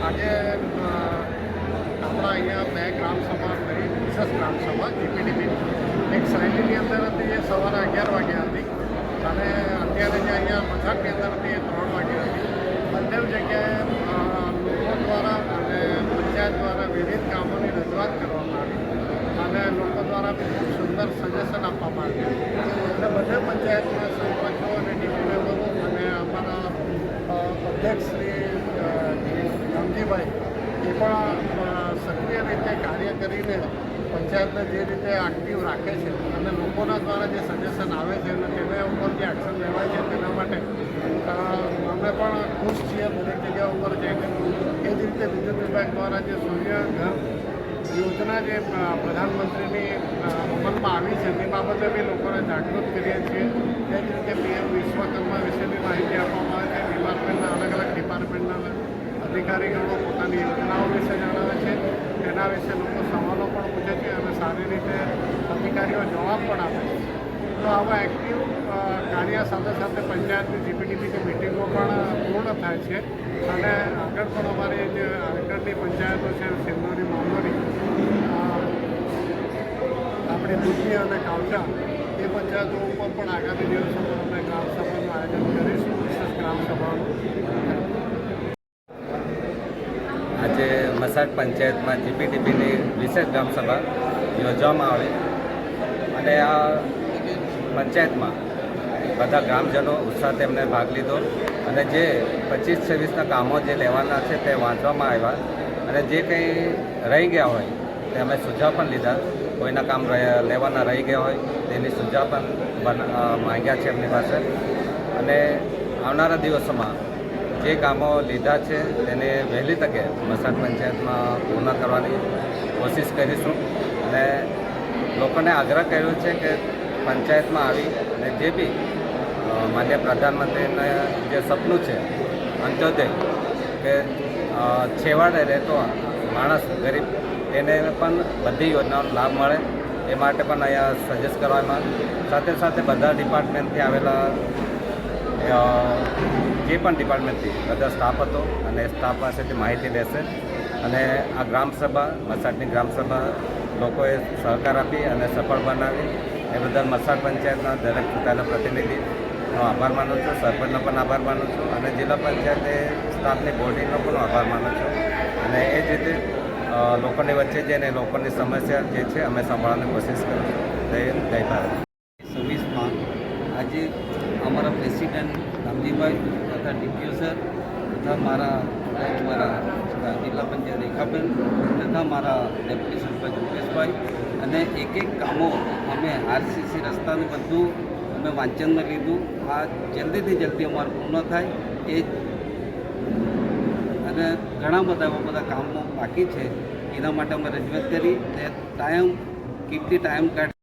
આજે આપણા અહીંયા બે ગ્રામસભા થઈ, વિશેષ ગ્રામસભા જીપીડીપી એક શૈલીની અંદર હતી, જે સવારે 11 વાગ્યા હતી, અને અત્યારે જે અહીંયા મથકની અંદર હતી એ 3 વાગ્યા હતી. બંને જગ્યાએ લોકો દ્વારા અને પંચાયત દ્વારા વિવિધ કામોની રજૂઆત કરવામાં આવી અને લોકો દ્વારા ખૂબ સુંદર સજેશન આપવામાં આવ્યું. એટલે બંને પંચાયતના સરપંચો અને ડીપી મેમ્બરો અને અમારા અધ્યક્ષ શ્રી રામજીભાઈ એ પણ સક્રિય રીતે કાર્ય કરીને પંચાયતને જે રીતે એક્ટિવ રાખે છે અને લોકોના દ્વારા જે સજેશન આવે છે અને તેના ઉપર જે એક્શન લેવાય છે તેના માટે અમે પણ ખુશ છીએ દરેક જગ્યા ઉપર જઈને. એ જ રીતે વિદ્યુત વિભાગ દ્વારા જે સૂર્ય ઘર યોજના જે પ્રધાનમંત્રીની અમલમાં આવી છે તે બાબતે બી લોકોને જાગૃત કરીએ છીએ. તે જ રીતે પીએમ વિશ્વકર્મા વિશેની માહિતી આપવામાં આવે છે. ડિપાર્ટમેન્ટના અલગ અલગ ડિપાર્ટમેન્ટના અધિકારીગણો પોતાની યોજનાઓ વિશે જણાવે છે. તેના વિશે લોકો સવાલો પણ પૂછે છે અને સારી રીતે અધિકારીઓ જવાબ પણ આપે છે. તો આવા એક્ટિવ કાર્ય સાથે સાથે પંચાયતની જીપીડીપીની મિટિંગો પણ પૂર્ણ થાય છે અને આગળ પણ અમારી જે આગળની પંચાયતો છે, સિંદોરી, મામલોરી, આપણી દૂધની અને કાવટા, એ પંચાયતો ઉપર પણ આગામી દિવસોમાં અમે ગ્રામસભાનું આયોજન કરીશું, વિશેષ ગ્રામસભાનું. આજે મસાડ પંચાયતમાં જીપીડીપીની વિશેષ ગ્રામસભા યોજવામાં આવી અને આ પંચાયતમાં બધા ગ્રામજનો ઉત્સાહ તેમને ભાગ લીધો અને જે 25-26ના કામો જે લેવાના છે તે વાંચવામાં આવ્યા અને જે કંઈ રહી ગયા હોય તે અમે સુઝાવ પણ લીધા. કોઈના કામ લેવાના રહી ગયા હોય તેની સુઝાવ પણ માંગ્યા છે એમની પાસે અને આવનારા દિવસોમાં જે કામો લીધા છે તેને વહેલી તકે મસાડ પંચાયતમાં પૂર્ણ કરવાની કોશિશ કરીશું અને લોકોને આગ્રહ કર્યો છે કે પંચાયતમાં આવી અને જે બી માન્ય પ્રધાનમંત્રીને જે સપનું છે અંત્યોદય કે છેવાડે રહેતો માણસ ગરીબ તેને પણ બધી યોજનાઓનો લાભ મળે એ માટે પણ અહીંયા સજેસ્ટ કરવામાં સાથે સાથે બધા ડિપાર્ટમેન્ટથી આવેલા જે પણ ડિપાર્ટમેન્ટથી બધા સ્ટાફ હતો અને સ્ટાફ પાસેથી માહિતી લેશે અને આ ગ્રામસભા મસાડની ગ્રામસભા લોકોએ સહકાર આપી અને સફળ બનાવી એ બદલ મસાડ પંચાયતના દરેક ચૂંટાયેલા પ્રતિનિધિનો આભાર માનું છું, સરપંચનો પણ આભાર માનું છું અને જિલ્લા પંચાયતે સ્ટાફની બોડીનો પણ આભાર માનું છું અને એ જ રીતે લોકોની વચ્ચે જઈને લોકોની સમસ્યા જે છે અમે સંભાળવાની કોશિશ કરીશું. જય ભારત. 26માં આજે અમારા પ્રેસિડેન્ટ રામજીભાઈ તથા ડીપીઓ સર તથા મારા જિલ્લા પંચાયત રેખાબેન તથા મારા ડેપ્યુટી સરપંચ રૂપેશભાઈ અને એક કામો અમે આરસીસી રસ્તાનું બધું અમે વાંચનમાં લીધું. આ જલ્દીથી જલ્દી અમારું પૂર્ણ થાય એ અને ઘણા બધા કામો બાકી છે એના માટે અમે રજૂઆત કરી. ટાઈમ કિંમતી ટાઈમ કાઢી